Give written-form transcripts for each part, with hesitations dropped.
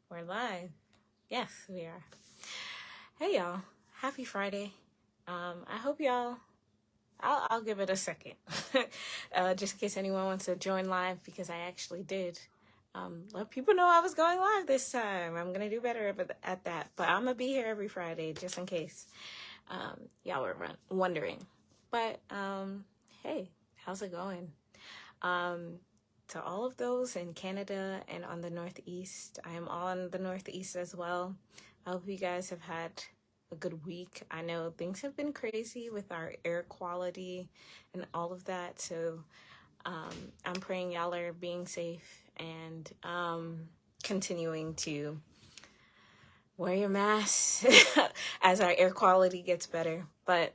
We're live. Yes, we are. Hey, y'all. Happy Friday. I hope y'all. I'll give it a second, just in case anyone wants to join live, because I actually did let people know I was going live this time. I'm gonna do better at that, but I'm gonna be here every Friday just in case y'all were wondering. But hey, how's it going? To all of those in Canada and on the Northeast, I am on the Northeast as well. I hope you guys have had a good week. I know things have been crazy with our air quality and all of that. So I'm praying y'all are being safe and continuing to wear your mask as our air quality gets better. But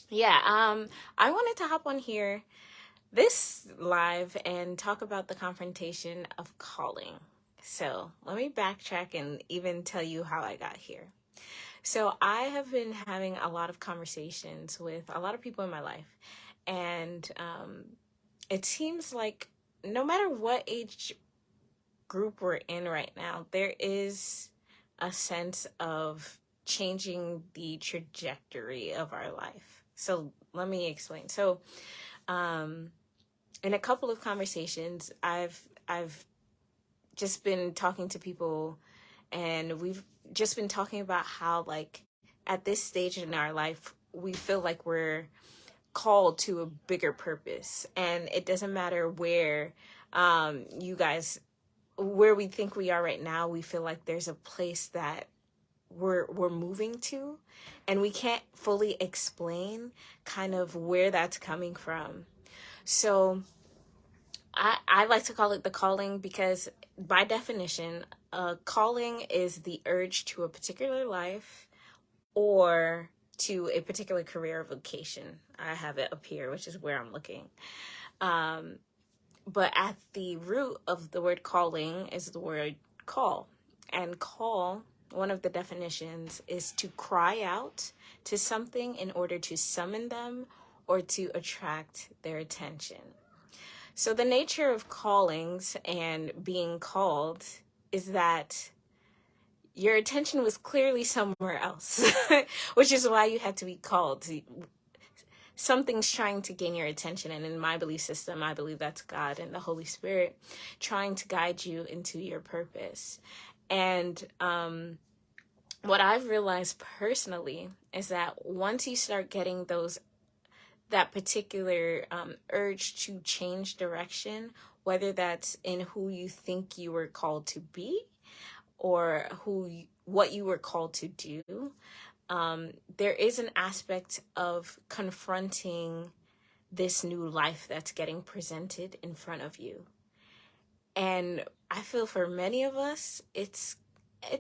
yeah, I wanted to hop on here this live and talk about the confrontation of calling. So let me backtrack and even tell you how I got here. So I have been having a lot of conversations with a lot of people in my life, and it seems like no matter what age group we're in right now, there is a sense of changing the trajectory of our life. So let me explain. So in a couple of conversations, I've just been talking to people, and we've just been talking about how, like, at this stage in our life, we feel like we're called to a bigger purpose, and it doesn't matter where where we think we are right now. We feel like there's a place that we're moving to, and we can't fully explain kind of where that's coming from. So I like to call it the calling, because by definition, calling is the urge to a particular life or to a particular career or vocation. I have it up here, which is where I'm looking. But at the root of the word calling is the word call. And call, one of the definitions, is to cry out to something in order to summon them or to attract their attention. So the nature of callings and being called is that your attention was clearly somewhere else, which is why you had to be called. Something's trying to gain your attention, and in my belief system, I believe that's God and the Holy Spirit trying to guide you into your purpose. And what I've realized personally is that once you start getting that particular urge to change direction, whether that's in who you think you were called to be or what you were called to do, there is an aspect of confronting this new life that's getting presented in front of you. And I feel for many of us, it's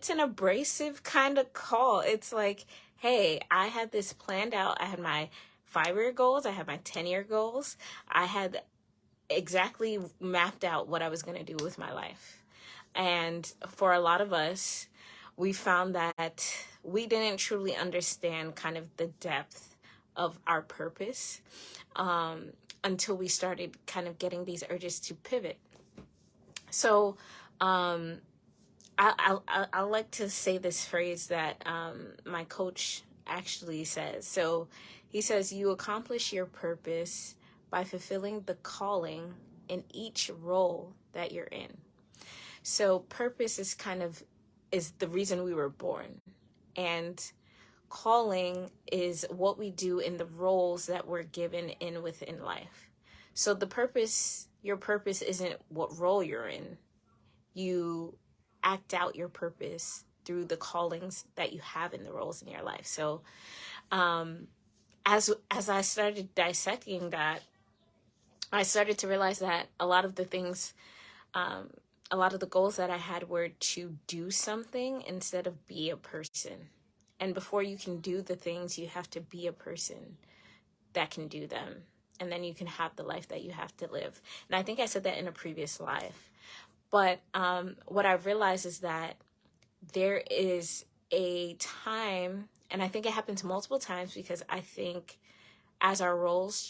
an abrasive kind of call. It's like, hey, I had this planned out. I had my 5-year goals. I had my 10-year goals. I had exactly mapped out what I was going to do with my life. And for a lot of us, we found that we didn't truly understand kind of the depth of our purpose until we started kind of getting these urges to pivot. So I like to say this phrase that my coach actually says. So he says, you accomplish your purpose by fulfilling the calling in each role that you're in. So purpose is the reason we were born. And calling is what we do in the roles that we're given within life. So your purpose isn't what role you're in. You act out your purpose through the callings that you have in the roles in your life. So as I started dissecting that, I started to realize that a lot of the things, a lot of the goals that I had were to do something instead of be a person. And before you can do the things, you have to be a person that can do them. And then you can have the life that you have to live. And I think I said that in a previous live. But what I've realized is that there is a time, and I think it happens multiple times, because I think as our roles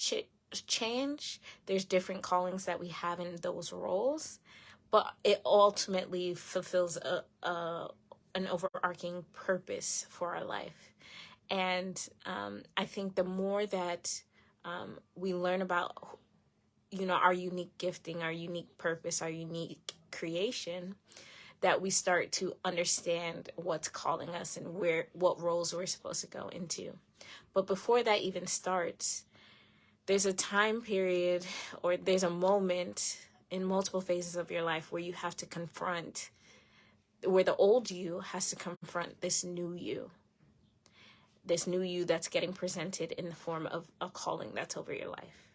change, there's different callings that we have in those roles. but it ultimately fulfills an overarching purpose for our life. And I think the more that we learn about, our unique gifting, our unique purpose, our unique creation, that we start to understand what's calling us and what roles we're supposed to go into. But before that even starts, there's a time period, or there's a moment in multiple phases of your life where you have to confront, where the old you has to confront this new you that's getting presented in the form of a calling that's over your life.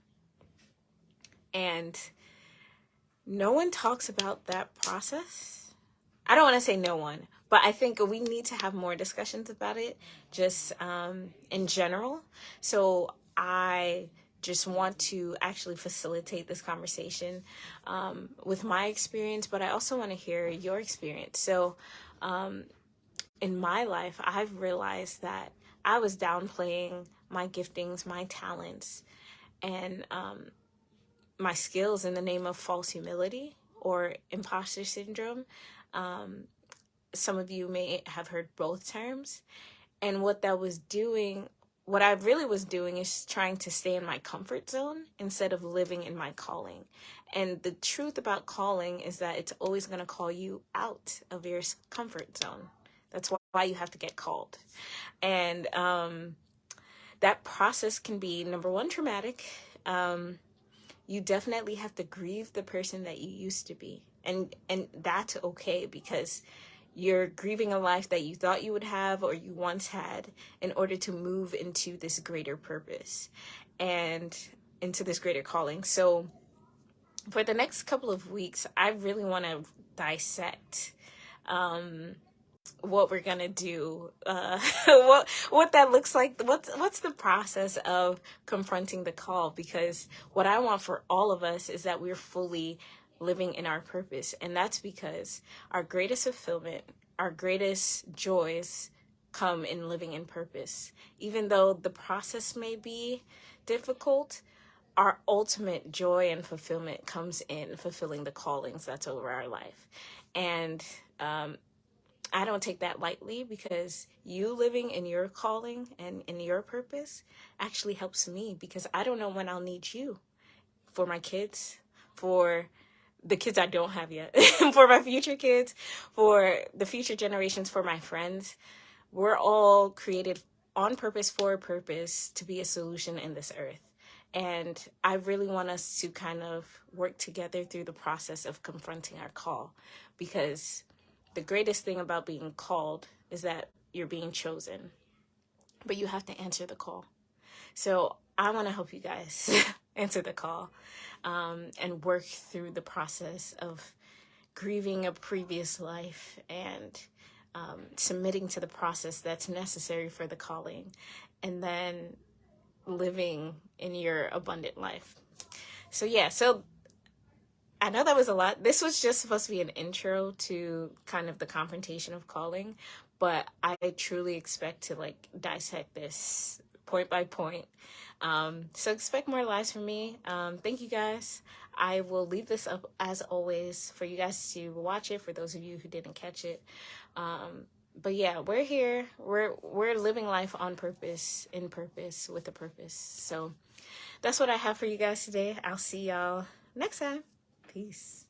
And no one talks about that process. I don't want to say no one, but I think we need to have more discussions about it, just in general. So I just want to actually facilitate this conversation with my experience, but I also want to hear your experience. So in my life, I've realized that I was downplaying my giftings, my talents, and my skills in the name of false humility or imposter syndrome. Some of you may have heard both terms. And what I really was doing is trying to stay in my comfort zone instead of living in my calling. And the truth about calling is that it's always going to call you out of your comfort zone. That's why you have to get called. And that process can be, number one, traumatic. You definitely have to grieve the person that you used to be. And that's okay, because you're grieving a life that you thought you would have or you once had in order to move into this greater purpose and into this greater calling. So for the next couple of weeks, I really want to dissect what we're gonna do, what that looks like, what's the process of confronting the call, because what I want for all of us is that we're fully living in our purpose. And that's because our greatest fulfillment, our greatest joys come in living in purpose. Even though the process may be difficult, our ultimate joy and fulfillment comes in fulfilling the callings that's over our life. And I don't take that lightly, because you living in your calling and in your purpose actually helps me, because I don't know when I'll need you for my kids, for the kids I don't have yet, for my future kids, for the future generations, for my friends. We're all created on purpose, for a purpose, to be a solution in this earth. And I really want us to kind of work together through the process of confronting our call, because the greatest thing about being called is that you're being chosen, but you have to answer the call. So I want to help you guys answer the call, and work through the process of grieving a previous life and submitting to the process that's necessary for the calling, and then living in your abundant life. So I know that was a lot. This was just supposed to be an intro to kind of the confrontation of calling, but I truly expect to dissect this point by point. So expect more lives from me. Thank you guys. I will leave this up as always for you guys to watch it, for those of you who didn't catch it. But yeah, we're here. We're living life on purpose, in purpose, with a purpose. So that's what I have for you guys today. I'll see y'all next time. Peace.